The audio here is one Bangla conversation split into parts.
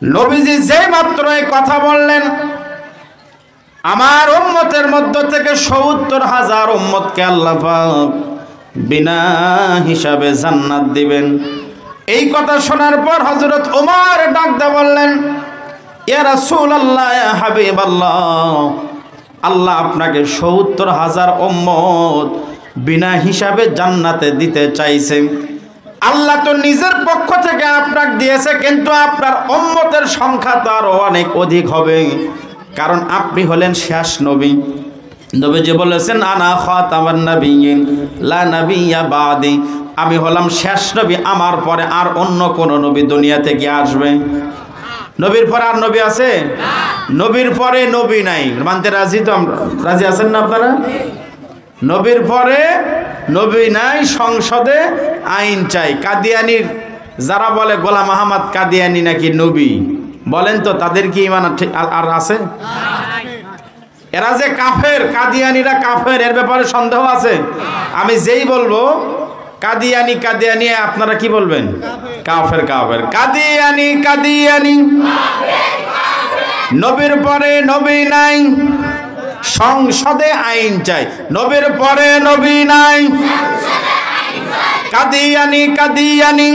নবীজি যেই মাত্র এই কথা বললেন, আমার উম্মতের মধ্য থেকে ৭০,০০০ উম্মতকে আল্লাহ পাক বিনা হিসাবে জান্নাত দিবেন। এই কথা শোনার পর হযরত ওমর ডাক দিয়ে বললেন, ইয়া রাসূলুল্লাহ, ইয়া হাবিবাল্লাহ, আল্লাহ আপনাকে ৭০,০০০ উম্মত বিনা হিসাবে জান্নাতে দিতে চাইছেন। আল্লাহ তো নিজের পক্ষ থেকে আপনাকে দিয়েছে, কিন্তু আপনার উম্মতের সংখ্যা তো আরো অনেক অধিক হবে, কারণ আপনি হলেন শেষ নবী। নবীজি বলেছেন, আনা খাতামান নাবিয়্যিন লা নাবিয়্যা বাদি, আমি হলাম শেষ নবী, আমার পরে আর অন্য কোন নবী দুনিয়া থেকে আসবে? নবীর পরে আর নবী আছে? নবীর পরে নবী নাই। মানতে রাজি তো? আমরা রাজি আছেন না আপনারা? নবীর পরে নবী নাই, সংসদে আইন চাই। কাদিয়ানির যারা বলে গোলাম আহমদ কাদিয়ানি নাকি নবী, বলেন তো তাদের কি ঈমান আর আছে? এরা যে কাফের, কাদিয়ানিরা কাফের, এর ব্যাপারে সন্দেহ আছে? আমি যেই বলবো কাদিয়ানি কাদিয়ানি, আপনারা কি বলবেন? কাফের কাফের, কাদিয়ানি কাদিয়ানি। নবীর পরে নবী নাই, সংসদে আইন চাই। নবীর পরে নবী নাই, কাদিয়ানি কাদিয়ানি।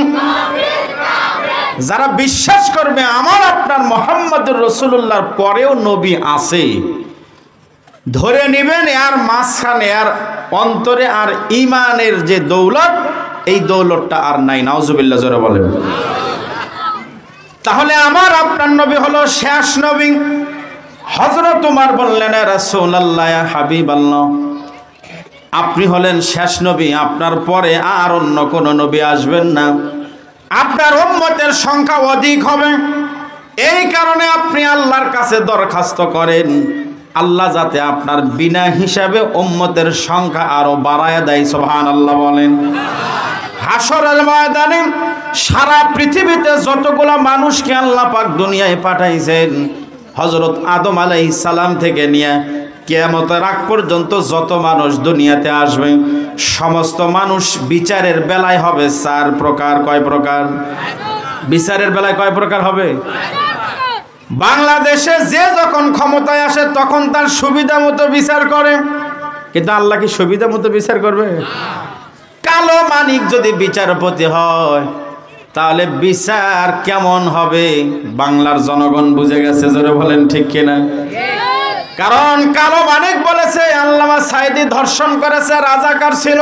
যারা বিশ্বাস করবে আমার আপনার মুহাম্মদুর রাসূলুল্লাহর পরেও নবী আছে, ধরে নেবেন এর মাঝখানে আর অন্তরে আর ঈমানের যে দৌলত, এই দৌলতটা আর নাই। নাউজুবিল্লাহ, জোরে বলেন। তাহলে আমার আপনার নবী হলো শেষ নবী। হযরত ওমর বললেন, ইয়া রাসূলুল্লাহ, ইয়া হাবিবাল্লাহ, আপনি হলেন শেষ নবী, আপনার পরে আর অন্য কোন নবী আসবেন না, আপনার উম্মতের সংখ্যা অধিক হবে। এই কারণে আপনি আল্লাহর কাছে দরখাস্ত করেন, আল্লাহ যাতে আপনার বিনা হিসাবে উম্মতের সংখ্যা আরো বাড়ায় দেয়। সুবহানাল্লাহ বলেন। হাসরের ময়দানে সারা পৃথিবীতে যতগুলা মানুষকে আল্লাহ পাক দুনিয়ায় পাঠাইছেন, হযরত আদম আলাইহিস সালাম থেকে নিয়ে কিয়ামতের আগ পর্যন্ত যত মানুষ দুনিয়াতে আসবে, সমস্ত মানুষ বিচারের বেলায় হবে ৪ প্রকার। কয় প্রকার? বিচারের বেলায় কয় প্রকার হবে? বাংলাদেশে যে যখন ক্ষমতায় আসে তখন তার সুবিধা মতো বিচার করে, কিন্তু আল্লাহ কি সুবিধা মতো বিচার করবে? কালো মানিক যদি বিচারপতি হয় তাহলে বিচার কেমন হবে বাংলার জনগণ বুঝে গেছে। জোরে বলেন ঠিক কিনা? কারণ কালো মানিক বলেছে আল্লামা সাঈদী ধর্ষণ করেছে, রাজাকার ছিল।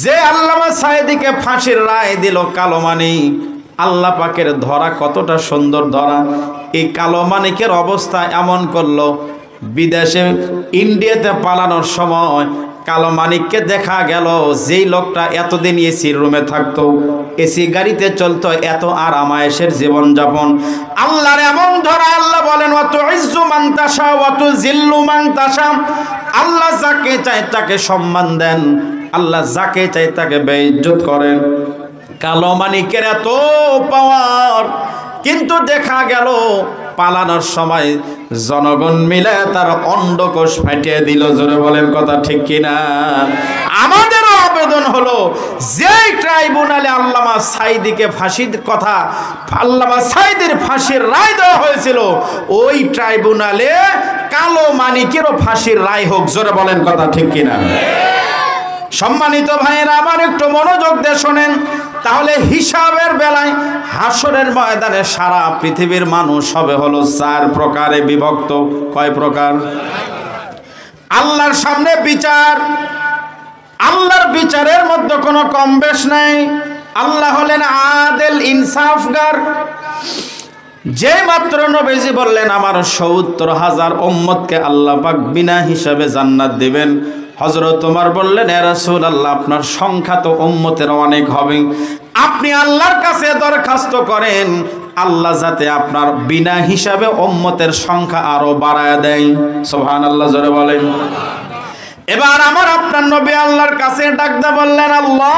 যে আল্লামা সাঈদীকে ফাঁসির রায় দিল কালো মানিক, আল্লাহ পাকের ধরা কতটা সুন্দর ধরা। এই কালো মানিকের অবস্থা এমন করলো, বিদেশে ইন্ডিয়াতে পালানোর সময় কালো মানিককে দেখা গেল, যেই লোকটা এতদিন এসি রুমে থাকতো, এসি গাড়িতে চলতো, এত আরামায়েশের জীবনযাপন, আল্লাহর এমন ধরা। আল্লাহ বলেন, ওয়া তুইজ্জু মান তাশা ওয়া তুযিল্লু মান তাশা, আল্লাহ যাকে চায় তাকে সম্মান দেন, আল্লাহ যাকে চায় তাকে বেইজ্জত করেন। কালো মানিকের এত পাওয়ার, কিন্তু দেখা গেল পালানোর সময় জনগণ মিলে তার অন্ডকোষ ফাটিয়ে দিল। জোরে বলেন কথা ঠিক কিনা? আমাদেরও আবেদন হলো, যে ট্রাইব্যুনালে আল্লামা সাঈদীকে ফাঁসির কথা, আল্লামা সাঈদীর ফাঁসির রায় দেওয়া হয়েছিল, ওই ট্রাইব্যুনালে কালো মানিকেরও ফাঁসির রায় হোক। জোরে বলেন কথা ঠিক কিনা? সম্মানিত ভাইয়েরা আমার, একটু মনোযোগ দিয়ে শোনেন। তাহলে হিসাবের বেলায় হাসরের ময়দানে সারা পৃথিবীর মানুষ হবে হলো ৪ প্রকারে বিভক্ত। কয় প্রকার? আল্লাহর সামনে বিচার, আল্লাহর বিচারের মধ্যে কোনো কম বেশ নাই। আল্লাহ হলেন আদেল, ইনসাফগার। যে মাত্র নবীজি বললেন আমার ৭০,০০০ উম্মতকে আল্লাহ পাক বিনা হিসাবে জান্নাত দিবেন, হযরত ওমর বললেন, ইয়া রাসূলুল্লাহ, আপনার সংখ্যা তো উম্মতের অনেক হবে, আপনি আল্লাহর কাছে দরখাস্ত করেন আল্লাহ যাতে আপনার বিনা হিসাবে উম্মতের সংখ্যা আরো বাড়ায় দেয়। সুবহানাল্লাহ, জোরে বলেন। এবার আমার আপনার নবী আল্লাহর কাছে ডাক দিয়ে বললেন, আল্লাহ,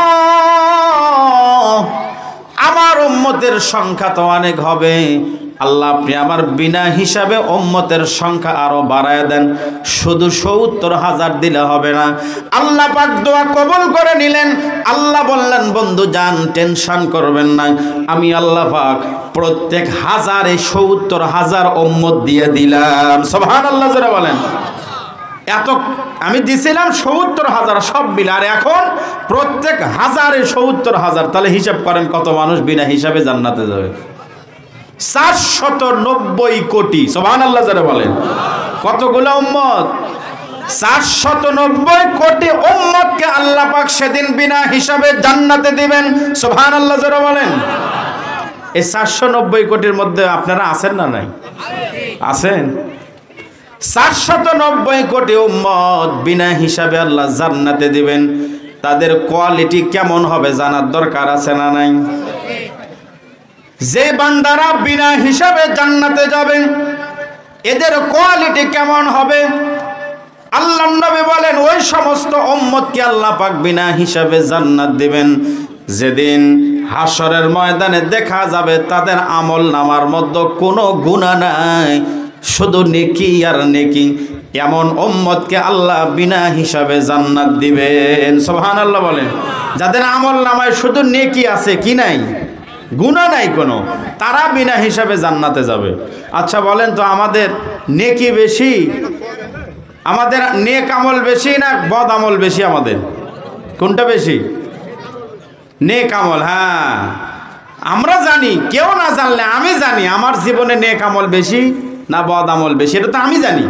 আমার উম্মতের সংখ্যা তো অনেক হবে, আল্লাহ আপনি আমার বিনা হিসাবে উম্মতের সংখ্যা আরো বাড়ায় দেন, শুধু ৭০,০০০ দিলে হবে না। আল্লাহ পাক দোয়া কবুল করে নিলেন। আল্লাহ বললেন, বন্ধু যান, টেনশন করবেন না, আমি আল্লাহ পাক প্রত্যেক হাজারে ৭০,০০০ উম্মত দিয়ে দিলাম। সুবহানাল্লাহ যারা বলেন। এত আমি দিছিলাম ৭০,০০০ সব মিলে, আর এখন প্রত্যেক হাজারে ৭০,০০০। তাহলে হিসাব করেন কত মানুষ বিনা হিসাবে জান্নাতে যাবে। ৪৯০ কোটি। সুবহানাল্লাহ যারা বলেন। কতগুলো উম্মত? ৪৯০ কোটি উম্মতকে আল্লাহ পাক সেদিন বিনা হিসাবে জান্নাতে দিবেন। সুবহানাল্লাহ যারা বলেন। এই ৪৯০ কোটির মধ্যে আপনারা আছেন না নাই? আছেন। ৪৯০ কোটি উম্মত বিনা হিসাবে আল্লাহ জান্নাতে দিবেন। তাদের কোয়ালিটি কেমন হবে জানার দরকার আছে না নাই? যে বান্দারা বিনা হিসাবে জান্নাতে যাবেন, এদের কোয়ালিটি কেমন হবে? আল্লাহর নবী বলেন, ওই সমস্ত উম্মতকে আল্লাহ পাক বিনা হিসাবে জান্নাত দিবেন যেদিন হাসরের ময়দানে দেখা যাবে তাদের আমল নামার মধ্যে কোনো গুনাহ নাই, শুধু নেকি আর নেকি। এমন উম্মতকে আল্লাহ বিনা হিসাবে জান্নাত দিবেন। সুবহানাল্লাহ বলেন। যাদের আমল নামায় শুধু নেকি আছে, কি নাই, গুনাহ নাই কোনো, তারা বিনা হিসাবে জান্নাতে যাবে। আচ্ছা বলেন তো, আমাদের নেকি বেশি, আমাদের নেক আমল বেশি না বদ আমল বেশি? আমাদের কোনটা বেশি? নেক আমল। হ্যাঁ, আমরা জানি, কেউ না জানলে আমি জানি আমার জীবনে নেক আমল বেশি না বদ আমল বেশি, এটা তো আমি জানি।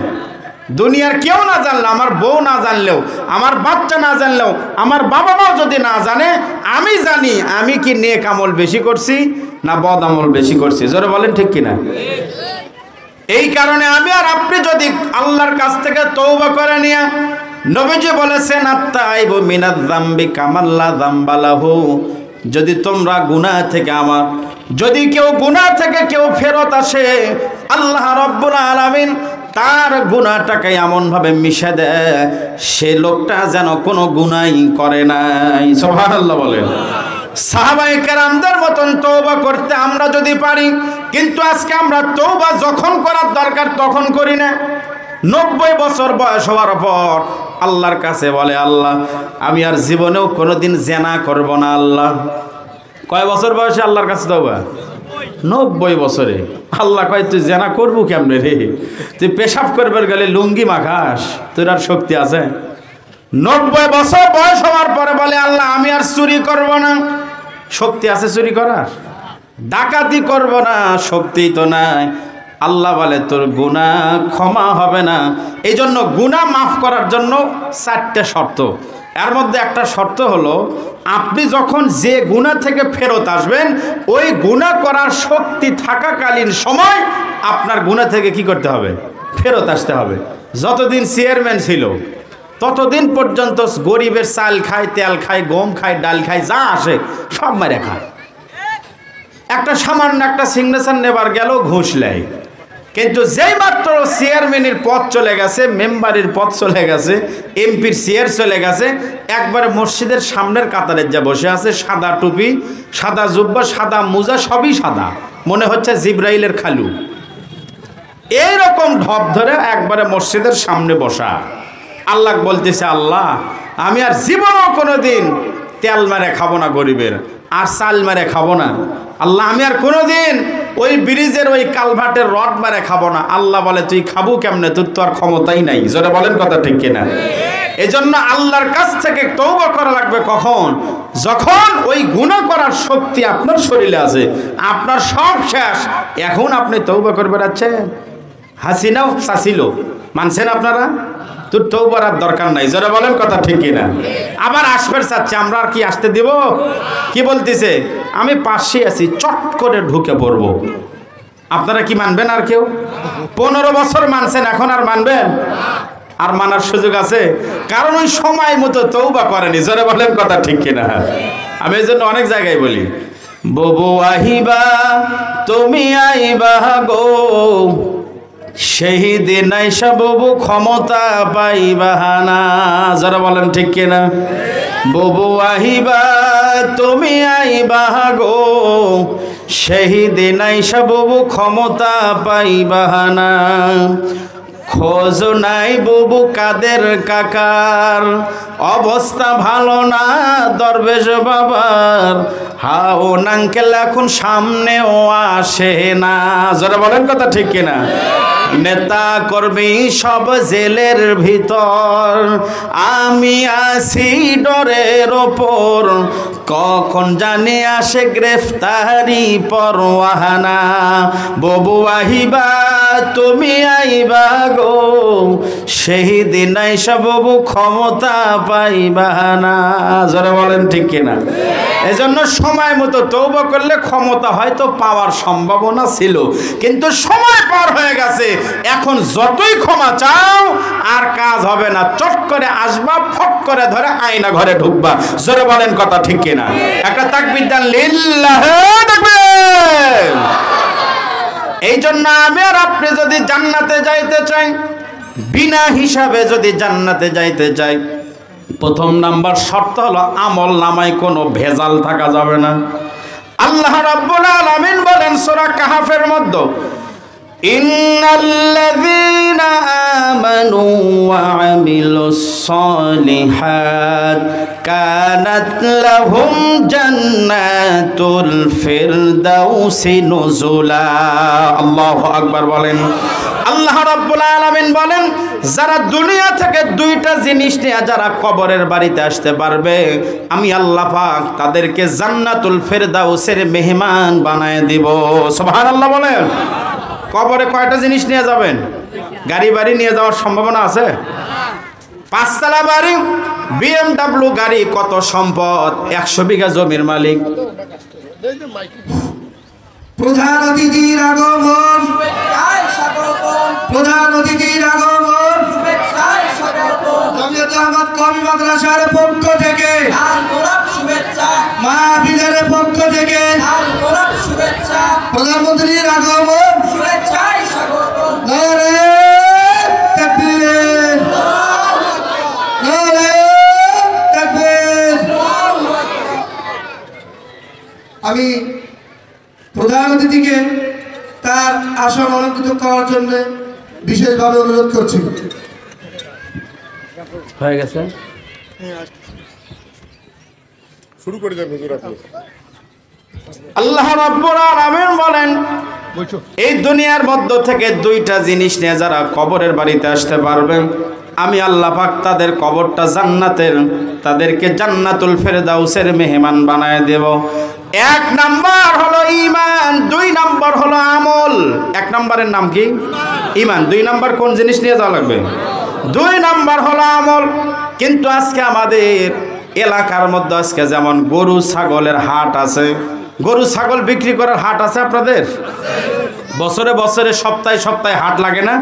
দুনিয়ার কেউ না জানলে, আমার বউ না জানলেও, আমার বাচ্চা না জানলেও, আমার বাবা মাও যদি না জানে, আমি জানি আমি কি নেক আমল বেশি করছি না বদ আমল বেশি করছি। জোরে বলেন ঠিক কিনা? এই কারণে আমি আর আপনি যদি আল্লাহর কাছ থেকে তওবা করে নিয়ে, নবীজি বলেছেন, আত্তাইবু মিনাজ যামবি কামাল্লা যামবা লাহু, যদি তোমরা গুনাহ থেকে যদি কেউ গুনাহ থেকে কেউ ফেরত আসে, আল্লাহ রাব্বুল আলামিন তার গুনাহটাকে এমনভাবে মিশে দেয় সে লোকটা যেন কোনো গুনাহই করে নাই। সুবহানাল্লাহ বলেন। সাহাবায়ে কেরামদের মতন তওবা করতে আমরা যদি পারি, কিন্তু আজকে আমরা তওবা যখন করার দরকার তখন করি না। ৯০ বছর বয়স হওয়ার পর আল্লাহর কাছে বলে, আল্লাহ আমি আর জীবনেও কোনোদিন জেনা করব না। আল্লাহ, কয় বছর বয়সে আল্লাহর কাছে তওবা? ৯০ বছরে। আল্লাহ কয়, তুই জেনা করবো কেমনে রে? তুই পেশাব করবার গেলে লুঙ্গি মাখাস, তোর আর শক্তি আছে? ৯০ বছর বয়স হওয়ার পরে বলে, আল্লাহ আমি আর চুরি করব না। শক্তি আছে চুরি করার? ডাকাতি করব না, শক্তি তো নাই। আল্লাহ বলে, তোর গুনাহ ক্ষমা হবে না। এই জন্য গুনাহ মাফ করার জন্য 4টে শর্ত। এর মধ্যে একটা শর্ত হলো, আপনি যখন যে গুনাহ থেকে ফেরত আসবেন, ওই গুনাহ করার শক্তি থাকাকালীন সময় আপনার গুনাহ থেকে কি করতে হবে? ফেরত আসতে হবে। যতদিন চেয়ারম্যান ছিল ততদিন পর্যন্ত গরিবের চাল খায়, তেল খায়, গম খায়, ডাল খায়, যা আসে সব মেরে খায়। একটা সামান্য একটা সিগনেচার নেবার গেল ঘুষ নেয়। কিন্তু যেই মাত্র চেয়ারম্যানের পদ চলে গেছে, মেম্বারের পদ চলে গেছে, এমপির চেয়ার চলে গেছে, একবারে মসজিদের সামনের কাতারে যা বসে আছে, সাদা টুপি, সাদা জুব্বা, সাদা মোজা, সবই সাদা, মনে হচ্ছে জিব্রাইলের খালু। এইরকম ঢপ ধরে একবারে মসজিদের সামনে বসা। আল্লাহ বলতেছে, আল্লাহ আমি আর জীবনও কোনোদিন তেল মেরে খাবো না গরিবের, আর চাল মেরে খাবো না। আল্লাহ আমি আর কোনোদিন ওই ব্রিজের ওই কালভার্টের রড মেরে খাবো না। আল্লাহ বলে, তুই খাবো কেমনে? তোর তো আর ক্ষমতাই নাই। জোরে বলেন কথা ঠিক কিনা? এজন্য আল্লাহর কাছ থেকে তওবা করা লাগবে কখন? যখন ওই গুনাহ করার শক্তি আপনার শরীরে আছে, আপনার সব শেষ, এখন আপনি তওবা করবে যাচ্ছেন। হাসিনাও চাছিল, মানছেন আপনারা? তোর তওবার আর দরকার নাই। জোরে বলেন কথা ঠিক কিনা? আবার আসবে চাচ্ছে, আমরা আর কি আসতে দিব? কি বলতেছে, আমি পাশে আছি, চট করে ঢুকে পড়বো। আপনারা কি মানবেন? আর কেউ 15 বছর মানছেন, এখন আর মানবেন? আর মানার সুযোগ আছে? কারণ ওই সময় মতো তওবা করেনি। জোরে বলেন কথা ঠিক কিনা? আমি এই জন্য অনেক জায়গায় বলি, ববু আহিবা তুমি আইবা গো, সেই দিন আইসা ববু ক্ষমতা পাইবা না। যারা বলেন ঠিক কিনা? ববু আহিবা তুমি আইবা গো, সেই দিন আইসা বুবু ক্ষমতা পাইবাহানা। খোঁজ নাই বুবু কাদের কাকার, অবস্থা ভালো না দরবেশ বাবার। হাউন আঙ্কেল এখন সামনেও আসে না। যারা বলেন কথা ঠিক কিনা? নেতা কর্মী সব জেলের ভিতর, আমি আছি ডরের ওপর। কখন জানি আসে গ্রেফতারি পরোয়ানা। ববু আহিবা তুমি আইবা গো, সেই দিন আইসা ববু ক্ষমতা পাইবা না। যারা বলেন ঠিক কিনা? এজন্য সময় মতো তওবা করলে ক্ষমতা হয়তো পাওয়ার সম্ভাবনা ছিল, কিন্তু সময় পার হয়ে গেছে। এখন যতই ক্ষমা চাও আর কাজ হবে না। চট করে আসবা, ফট করে ধরে আয়না ঘরে ঢুকবা। জোরে বলেন কথা ঠিক কিনা? একটা তাকবীর দেন, লিল্লাহি তাকবীর। এই জন্য আমি আর আপনি যদি জান্নাতে যাইতে চাই, বিনা হিসাবে যদি জান্নাতে যাইতে চাই, প্রথম নাম্বার শর্ত হলো আমল নামায় কোনো ভেজাল থাকা যাবে না। আল্লাহ রাব্বুল আলামিন বলেন সূরা কাহফের মধ্যে, ইন্নাল্লাযীনা আমানু ওয়া আমিলুস সালিহাত কানাত লাহুম জান্নাতুল ফিরদাউসি নুজুলা। আল্লাহু আকবার বলেন। আল্লাহ রাব্বুল আলামিন বলেন, যারা দুনিয়া থেকে দুইটা জিনিস নিয়ে যারা কবরের বাড়িতে আসতে পারবে, আমি আল্লাহ পাক তাদেরকে জান্নাতুল ফিরদাউসের মেহমান বানায় দিব। সুবহানাল্লাহ বলেন। কবরে কয়টা জিনিস নিয়ে যাবেন? গাড়ি বাড়ি নিয়ে যাওয়ার সম্ভাবনা আছে? 5 তলা বাড়ি, BMW গাড়ি, কত সম্পদ, 100 বিঘা জমির মালিক। প্রধান অতিথির আগমন, প্রধান অতিথির আগমন জমিয়ত আহমদ কওমি মাদ্রাসার পক্ষ থেকে, মাহফিলের পক্ষ থেকে প্রধানমন্ত্রীর আগমন, নারে তাকবীর, নারে তাকবীর। আমি প্রধান অতিথিকে তার আসন অলঙ্কৃত করার জন্য বিশেষভাবে অনুরোধ করছি। হয়ে গেছে, শুরু করে দেন হুজুর আপনি। আল্লাহ রাব্বুল আলামিন বলেন, এই দুনিয়ার মধ্য থেকে দুইটা জিনিস নিয়ে যারা কবরের বাড়িতে আসতে পারবে, আমি আল্লাহ পাক তাদের কবরটা জান্নাতের, তাদেরকে জান্নাতুল ফেরদাউসের মেহমান বানায় দেব। 1 নাম্বার হলো ঈমান, 2 নাম্বার হলো আমল। 1 নাম্বারের নাম কি? ঈমান। 2 নাম্বার কোন জিনিস নিয়ে যাওয়া লাগবে? 2 নাম্বার হলো আমল। কিন্তু আজকে আমাদের এলাকার মধ্যে আজকে যেমন গরু ছাগলের হাট আছে, গরু ছাগল বিক্রি করার হাট আছে আপনাদের? বছরে বছরে সপ্তাহে সপ্তাহে হাট লাগে না?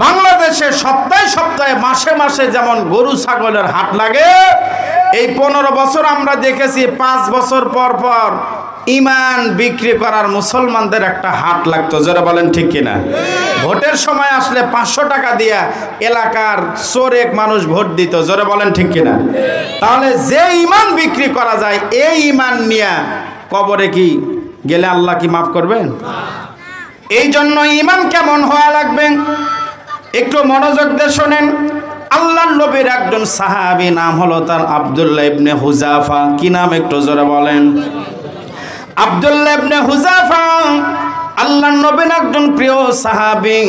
বাংলাদেশে সপ্তাহে সপ্তাহে মাসে মাসে যেমন গরু ছাগলের হাট লাগে, এই 15 বছর আমরা দেখেছি 5 বছর পর পর ঈমান বিক্রি করার মুসলমানদের একটা হাট লাগতো। যারা বলেন ঠিক কিনা? ভোটের সময় আসলে 500 টাকা দিয়া এলাকার চোরেক মানুষ ভোট দিত। যারা বলেন ঠিক কিনা? তাহলে যে ঈমান বিক্রি করা যায়, এই ঈমান নিয়ে কবরে কি গেলে আল্লাহ কি মাফ করবেন? এই জন্য ঈমান কেমন হওয়া লাগবে একটু মনোযোগ দিয়ে শোনেন। আল্লাহর নবীর একজন সাহাবী, নাম হলো তার আব্দুল্লাহ ইবনে হুযাফা। কি নাম একটু জোরে বলেন? আব্দুল্লাহ ইবনে হুযাফা আল্লাহর নবীর একজন প্রিয় সাহাবী।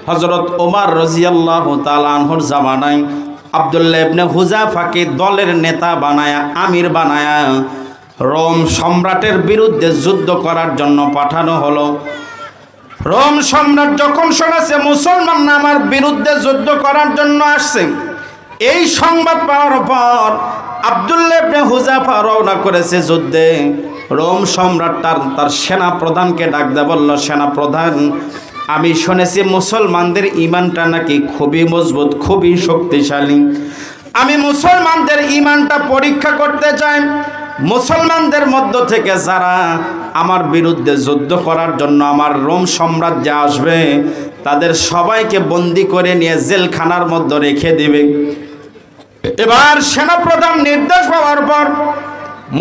হযরত ওমর রাদিয়াল্লাহু তাআলা আনহুর জামানায় আব্দুল্লাহ ইবনে হুযাফাকে দলের নেতা বানায়া, আমির বানায়া রোম সম্রাটের বিরুদ্ধে যুদ্ধ করার জন্য পাঠানো হলো। রোম সম্রাট যখন শুনেছে মুসলমান আমার বিরুদ্ধে যুদ্ধ করার জন্য আসছে, এই সংবাদ পাওয়ার পর আব্দুল্লাহ ইবনে হুযাফা রওনা করেছে যুদ্ধে। রোম সম্রাট তার সেনা প্রধানকে ডাক দিয়ে বলল, সেনা প্রধান, আমি শুনেছি মুসলমানদের ঈমানটা নাকি খুবই মজবুত, খুবই শক্তিশালী। আমি মুসলমানদের ঈমানটা পরীক্ষা করতে চাই। মুসলমানদের মধ্য থেকে যারা আমার বিরুদ্ধে যুদ্ধ করার জন্য আমার রোম সাম্রাজ্যে আসবে, তাদের সবাইকে বন্দি করে নিয়ে জেলখানার মধ্যে রেখে দিবে। এবার সেনাপ্রধান নির্দেশ পাওয়ার পর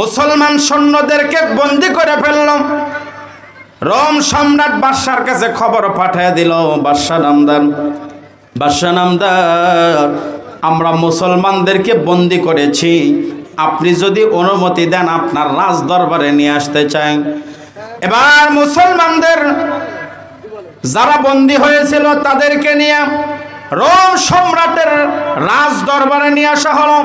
মুসলমান সৈন্যদেরকে বন্দি করে ফেলল। রোম সম্রাট বাদশার কাছে খবর পাঠিয়ে দিল, বাদশা নামদার আমরা মুসলমানদেরকে বন্দী করেছি, আপনি যদি অনুমতি দেন আপনার রাজ দরবারে নিয়ে আসতে চাই। এবার মুসলমানদের যারা বন্দী হয়েছিল তাদেরকে নিয়ে রোম সম্রাটের রাজ দরবারে নিয়ে আসা হলো।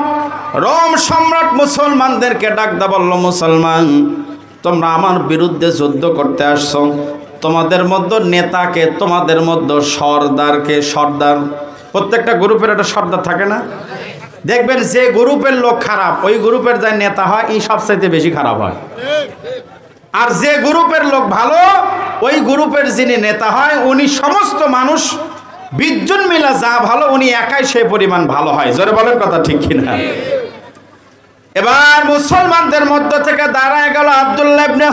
রোম সম্রাট মুসলমানদেরকে ডাকতে বলল, মুসলমান তোমরা আমার বিরুদ্ধে যুদ্ধ করতে আসছো, তোমাদের মধ্যে নেতাকে, তোমাদের মধ্যে সর্দারকে, সর্দার প্রত্যেকটা গ্রুপের একটা সর্দার থাকে না? দেখবেন যে গ্রুপের লোক খারাপ ওই গ্রুপের যাই নেতা হয় এই সবচাইতে বেশি খারাপ হয়, আর যে গ্রুপের লোক ভালো ওই গ্রুপের যিনি নেতা হয় উনি সমস্ত মানুষ 20 জন মিলা যা ভালো উনি একাই সেই পরিমাণ ভালো হয়। জোরে বলেন কথা ঠিক কিনা? এবার মুসলমানদের মধ্য থেকে দাঁড়ায় গেল আব্দুল্লাহ ইবনে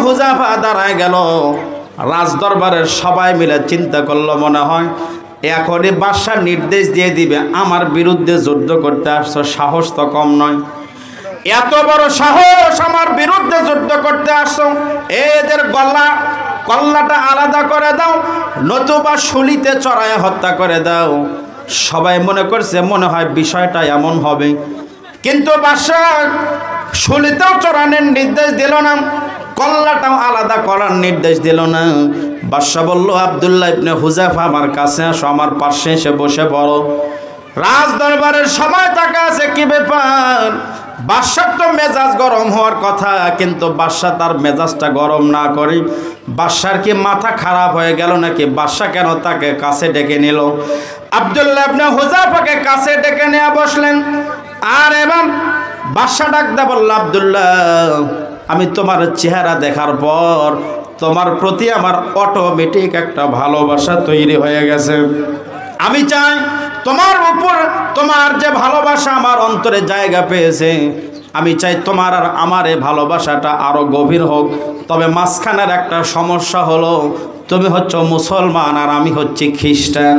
হুযাফা দাঁড়ায় গেল। রাজ দরবারের সবাই মিলে চিন্তা করলো, মনে হয় এখনই বাদশা নির্দেশ দিয়ে দিবে আমার বিরুদ্ধে যুদ্ধ করতে আসছো, সাহস তো কম নয়, এত বড় সাহস আমার বিরুদ্ধে যুদ্ধ করতে আসছো, এদের কল্লাটা আলাদা করে দাও, নতুবা শুলিতে চড়ায় হত্যা করে দাও। সবাই মনে করছে মনে হয় বিষয়টা এমন হবে, কিন্তু বাদশা শুলিতেও চড়ানোর নির্দেশ দিল না, কল্লাটাও আলাদা করার নির্দেশ দিল না। বাদশা বলল, আব্দুল্লাহ ইবনে হুযাফা আমার কাছে আসো, আমার পাশে এসে বসে পড়ো। রাজ দরবারের সবাই তাকা আছে, কি ব্যাপার? বাদশার তো মেজাজ গরম হওয়ার কথা, কিন্তু বাদশা তার মেজাজটা গরম না করে, বাদশার কি মাথা খারাপ হয়ে গেল নাকি? বাদশা কেন তাকে কাছে ডেকে নিল? আব্দুল্লাহ ইবনে হুযাফাকে কাছে ডেকে নিয়ে বসলেন। আর এবার বাদশা ডাকতে বলল, আব্দুল্লাহ আমি তোমার চেহারা দেখার পর তোমার প্রতি আমার অটোমেটিক একটা ভালোবাসা তৈরি হয়ে গেছে। আমি চাই তোমার উপর তোমার যে ভালোবাসা আমার অন্তরে জায়গা পেয়েছে, আমি চাই তোমার আর আমার এই ভালোবাসাটা আরো গভীর হোক। তবে মাঝখানের একটা সমস্যা হলো, তুমি হচ্ছ মুসলমান আর আমি হচ্ছি খ্রিস্টান।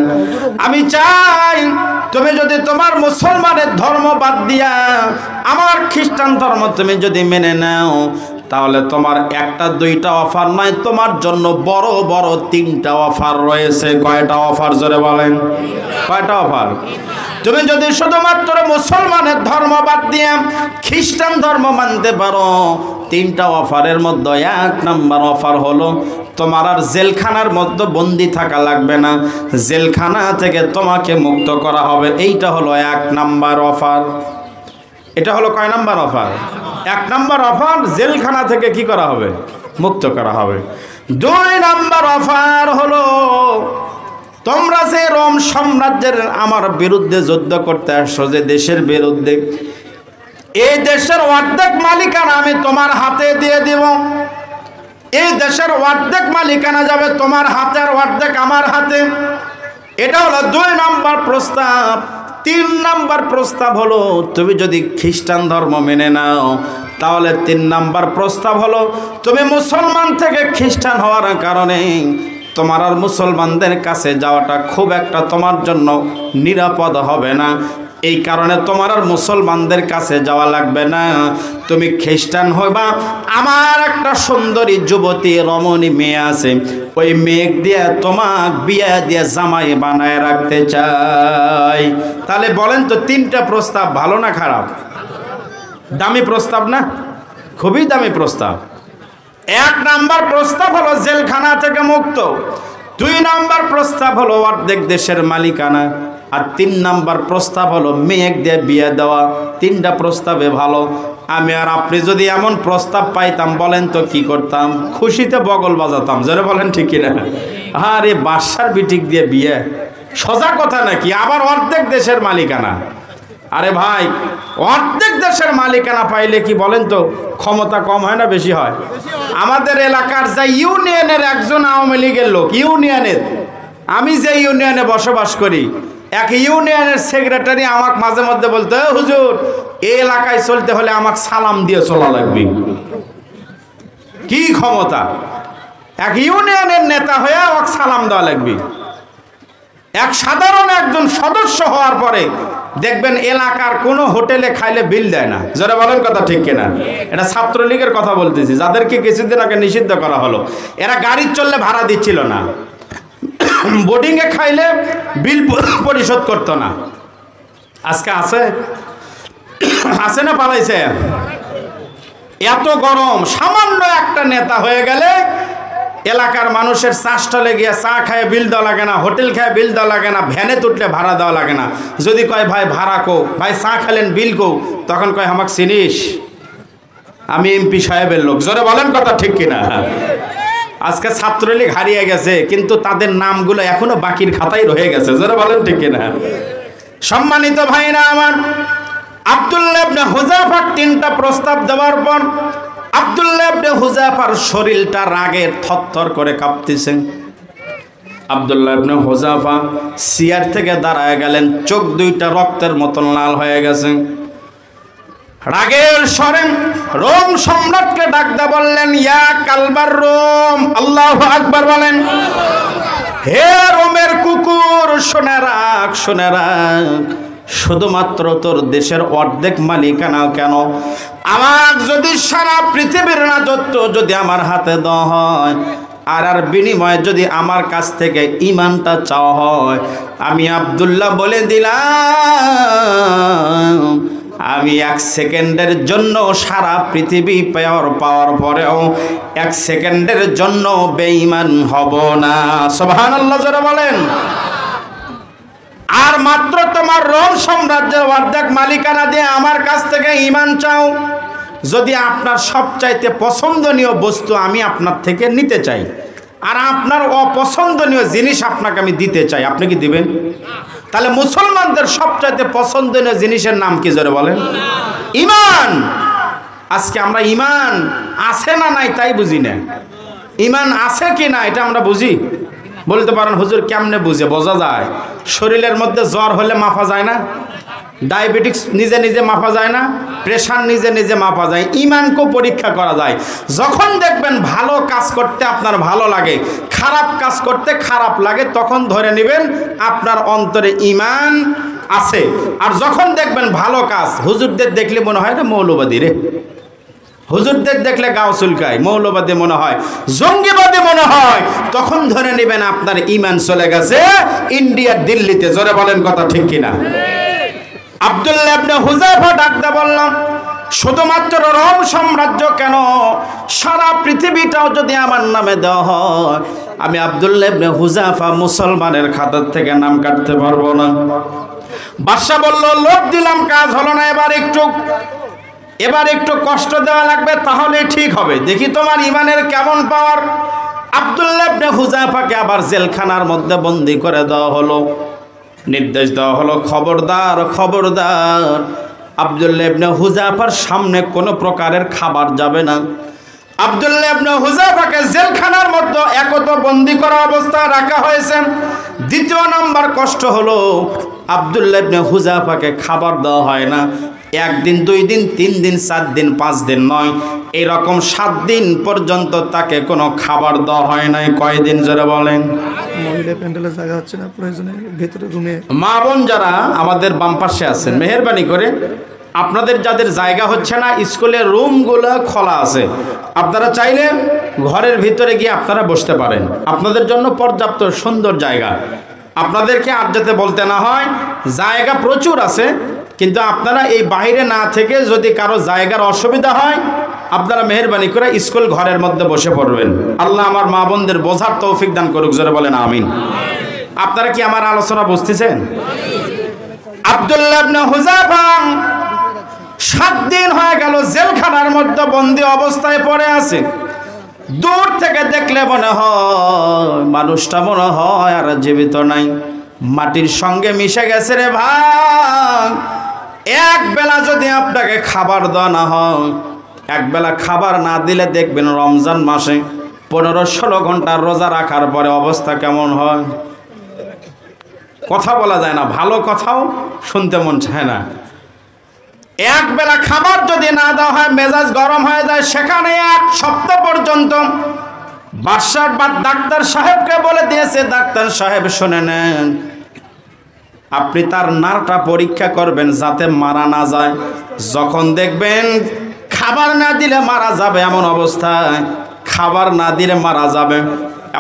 আমি চাই তুমি যদি তোমার মুসলমানের ধর্ম বাদ দিয়া আমার খ্রিস্টান ধর্ম তুমি যদি মেনে নাও, তাহলে তোমার একটা দুইটা অফার নয়, তোমার জন্য বড় বড় 3টা অফার রয়েছে। কয়টা অফার জোরে বলেন? কয়টা অফার? তুমি যদি শুধুমাত্র মুসলমানের ধর্ম বাদ দিয়ে খ্রিস্টান ধর্ম মানতে পারো, 3টা অফারের মধ্যে 1 নাম্বার অফার হলো তোমার আর জেলখানার মধ্যে বন্দি থাকা লাগবে না, জেলখানা থেকে তোমাকে মুক্ত করা হবে। এইটা হলো 1 নাম্বার অফার। এটা হলো কয় নাম্বার অফার? 1 নাম্বার অফার, জেলখানা থেকে কি করা হবে? মুক্ত করা হবে। 2 নাম্বার অফার হলো তোমরা যে রোম সাম্রাজ্যের আমার বিরুদ্ধে যুদ্ধ করতে আসছো, যে দেশের বিরুদ্ধে, এই দেশের অর্ধেক মালিকানা আমি তোমার হাতে দিয়ে দিব। এই দেশের অর্ধেক মালিকানা যাবে তোমার হাতে আর অর্ধেক আমার হাতে। এটা হলো 2 নাম্বার প্রস্তাব। 3 নাম্বার প্রস্তাব হলো তুমি যদি খ্রিস্টান ধর্ম মেনে নাও, তাহলে 3 নাম্বার প্রস্তাব হলো তুমি মুসলমান থেকে খ্রিস্টান হওয়ার কারণে তোমার আর মুসলমানদের কাছে যাওয়াটা খুব একটা তোমার জন্য নিরাপদ হবে না। এই কারণে তোমার আর মুসলমানদের কাছে যাওয়া লাগবে না, তুমি খ্রিস্টান হইবা। আমার একটা সুন্দরী যুবতী রমণী মেয়ে আছে, ওই মেয়ে দিয়ে তোমাক বিয়ে দিয়ে জামাই বানায় রাখতে চাই। তাহলে বলেন তো 3টা প্রস্তাব ভালো না খারাপ? দামি প্রস্তাব না? খুবই দামি প্রস্তাব। 1 নাম্বার প্রস্তাব হলো জেলখানা থেকে মুক্ত, 2 নাম্বার প্রস্তাব হলো অর্ধেক দেশের মালিকানা, আর 3 নাম্বার প্রস্তাব হলো মেয়ে দিয়ে বিয়ে দেওয়া। 3টা প্রস্তাবে ভালো। আমি আর আপনি যদি এমন প্রস্তাব পাইতাম, বলেন তো কি করতাম? খুশিতে বগল বাজাতাম। জোরে বলেন ঠিক কিনা? আরে বাদশার বিটিক দিয়ে বিয়ে, সোজা কথা নাকি? আবার অর্ধেক দেশের মালিকানা। আরে ভাই, অর্ধেক দেশের মালিকানা পাইলে কি বলেন তো ক্ষমতা কম হয় না বেশি হয়? আমাদের এলাকার যা ইউনিয়নের একজন আওয়ামী লীগের লোক, ইউনিয়নের, আমি যে ইউনিয়নে বসবাস করি, এক ইউনিয়নের সেক্রেটারি আমাকে মাঝে মধ্যে বলতো, হুজুর এই এলাকায় চলতে হলে আমাকে সালাম দিয়ে চলা লাগবে। কি ক্ষমতা! এক ইউনিয়নের নেতা হয়ে আমাকে সালাম দেওয়া লাগবে। এক সাধারণ একজন সদস্য হওয়ার পরে দেখবেন এলাকার কোনো হোটেলে খাইলে বিল দেয় না। যারা বলেন কথা ঠিক কিনা? এটা ছাত্রলীগের কথা বলতেছি, যাদেরকে কিছুদিন আগে নিষিদ্ধ করা হলো। এরা গাড়ি চললে ভাড়া দিচ্ছিল না, বোর্ডিংয়ে খাইলে বিল পরিশোধ করতো না। আজকে আছে আছে না পালাইছে? এত গরম, সামান্য একটা নেতা হয়ে গেলে এলাকার মানুষের চাষটালে গিয়ে চা খায় বিল দেওয়া লাগে না, হোটেল খায় বিল দেওয়া লাগে না, ভ্যানে তুটলে ভাড়া দেওয়া লাগে না। যদি কয় ভাই ভাড়া কো, ভাই চা খেলেন বিল কো, তখন কয় আমাকে চিনিস, আমি এমপি সাহেবের লোক। জোরে বলেন কথা ঠিক কিনা? আজকে ছাত্রলীগ হারিয়ে গেছে, কিন্তু তাদের নামগুলো এখনো বাকির খাতায় রয়ে গেছে। জোরে বলেন ঠিক কিনা? সম্মানিত ভাইরা আমার, আব্দুল্লাহ ইবনে হুযাফার 3টা প্রস্তাব দেওয়ার পর আব্দুল্লাহ ইবনে হুযাফার শরীরটা রাগে থরথর করে কাঁপতেছে। আব্দুল্লাহ ইবনে হুযাফা চেয়ার থেকে দাঁড়ায় গেলেন, চোখ দুইটা রক্তের মতন লাল হয়ে গেছে। রাগের স্বরে রোম সম্রাটকে ডাকতে বললেন, ইয়া কালবার রোম, আল্লাহু আকবার বলেন। হে রোমের কুকুর, শুনে রাখ, শুনে রাখ, শুধুমাত্র তোর দেশের অর্ধেক মালিকানা কেন, আমার যদি সারা পৃথিবীর রাজত্ব যদি আমার হাতে দেওয়া হয়, আর বিনিময়ে যদি আমার কাছ থেকে ঈমানটা চাওয়া হয়, আমি আব্দুল্লাহ বলে দিলাম আমি 1 সেকেন্ডের জন্য সারা পৃথিবী পাওয়ার পরেও 1 সেকেন্ডের জন্য বেঈমান হব না। সুবহানাল্লাহ জোরে বলেন। আর মাত্র তোমার রোম সাম্রাজ্যের অর্ধেক মালিকানা দিয়ে আমার কাছ থেকে ঈমান চাও, যদি আপনার সবচাইতে পছন্দনীয় বস্তু আমি আপনার থেকে নিতে চাই, আর আপনার অপছন্দনীয় জিনিস আপনাকে আমি দিতে চাই, আপনি কি দিবেন? তাহলে মুসলমানদের সবচাইতে পছন্দনীয় জিনিসের নাম কি জোরে বলেন? ঈমান। আজকে আমরা ঈমান আছে না নাই তাই বুঝি না। ঈমান আছে কি না এটা আমরা বুঝি। বলতে পারেন হুজুর কেমনে বুঝে? বোঝা যায়, শরীরের মধ্যে জ্বর হলে মাপা যায় না, ডায়াবেটিক্স নিজে নিজে মাপা যায় না, প্রেশার নিজে নিজে মাপা যায়, ঈমানকেও পরীক্ষা করা যায়। যখন দেখবেন ভালো কাজ করতে আপনার ভালো লাগে, খারাপ কাজ করতে খারাপ লাগে, তখন ধরে নেবেন আপনার অন্তরে ঈমান আছে। আর যখন দেখবেন ভালো কাজ, হুজুরদের দেখলে মনে হয় না মৌলবাদী রে, হুজুরদের দেখলে গাও চুলকায়, মৌলবাদী মনে হয়, জঙ্গিবাদী মনে হয়, তখন ধরে নেবেন আপনার ঈমান চলে গেছে ইন্ডিয়ার দিল্লিতে। জোরে বলেন কথা ঠিক কিনা? আব্দুল্লাহ ইবনে হুযাফা ডাকতে বললাম, শুধুমাত্র রোম সাম্রাজ্য কেন, সারা পৃথিবীটাও যদি আমার নামে দেওয়া হয়, আমি আব্দুল্লাহ ইবনে হুযাফা মুসলমানের খাতার থেকে নাম কাটতে পারবো না। বাদশা বলল, লোক দিলাম, কাজ হলো না, এবার একটু কষ্ট দেওয়া লাগবে, তাহলে ঠিক হবে, দেখি তোমার ঈমানের কেমন পাওয়ার। আব্দুল্লাহ ইবনে হুযাফাকে আবার জেলখানার মধ্যে বন্দী করে দেওয়া হলো। নির্দেশ দেওয়া হলো, খবরদার খবরদার, আব্দুল্লাহ ইবনে হুযাফার সামনে কোনো প্রকারের খাবার যাবে না। আব্দুল্লাহ ইবনে হুযাফাকে জেলখানার মধ্যে একত বন্দী করা অবস্থায় রাখা হয়েছে। দ্বিতীয় নাম্বার কষ্ট হলো, আব্দুল্লাহ ইবনে হুযাফাকে খাবার দেওয়া হয় না। 1 দিন 2 দিন 3 দিন 4 দিন 5 দিন নয়, এরকম 7 দিন পর্যন্ত তাকে কোনো খাবার দেওয়া হয় নাই। কয়দিন জোরে বলেন? মহিলা প্যান্ডেলে জায়গা হচ্ছে না, প্রয়োজনে ভেতরে রুমে। মা বোন যারা আমাদের বাম পাশে আছেন, মেহেরবানি করে আপনাদের যাদের জায়গা হচ্ছে না, স্কুলের রুমগুলো খোলা আছে, আপনারা চাইলে ঘরের ভিতরে গিয়ে আপনারা বসতে পারেন। আপনাদের জন্য পর্যাপ্ত সুন্দর জায়গা। আপনাদেরকে আর যাতে বলতে না হয়, জায়গা প্রচুর আছে, কিন্তু আপনারা এই বাইরে না থেকে যদি কারো জায়গার অসুবিধা হয়, আপনারা মেহেরবানি করে স্কুল ঘরের মধ্যে বসে পড়বেন। আল্লাহ আমার মা বোনদের বোঝার তৌফিক দান করুক, জোরে বলেন আমিন। আপনারা কি আমার আলোচনা বুঝতেছেন? আব্দুল্লাহ ইবনে হুযাফা 7 দিন হয়ে গেল জেলখানার মধ্যে বন্দী অবস্থায় পড়ে আছে। দূর থেকে দেখলে মনে হয় মানুষটা মনে হয় আর জীবিত নাই, মাটির সঙ্গে মিশে গেছে রে ভাই। এক বেলা যদি আপনাকে খাবার দেওয়া না হয়, এক বেলা খাবার না দিলে দেখবেন রমজান মাসে 15-16 ঘন্টার রোজা রাখার পরে অবস্থা কেমন হয়। কথা বলা যায় না, ভালো কথাও শুনতে মন চায় না। এক বেলা খাবার যদি না দেওয়া হয়, মেজাজ গরম হয়ে যায়। সেখানে 1 সপ্তাহ পর্যন্ত বাদশার ডাক্তার সাহেবকে বলে দিয়েছে, ডাক্তার সাহেব শুনে নেন, আপনি তার নাড়টা পরীক্ষা করবেন যাতে মারা না যায়। যখন দেখবেন খাবার না দিলে মারা যাবে এমন অবস্থায়, খাবার না দিলে মারা যাবে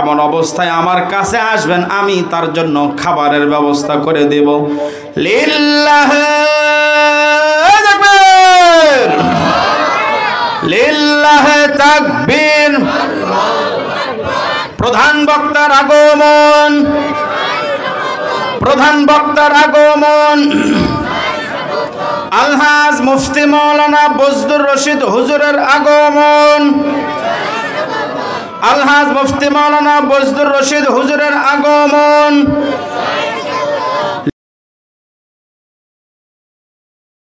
এমন অবস্থায় আমার কাছে আসবেন, আমি তার জন্য খাবারের ব্যবস্থা করে দেব। লিল্লাহি তাকবীর, লিল্লাহি তাকবীর। প্রধান বক্তার আগমন, প্রধান বক্তার আগমন। আলহাজ মুফতি মাওলানা বজলুর রশিদ হুজুরের আগমন, আলহাজ মুফতি মাওলানা বজলুর রশিদ হুজুরের আগমন।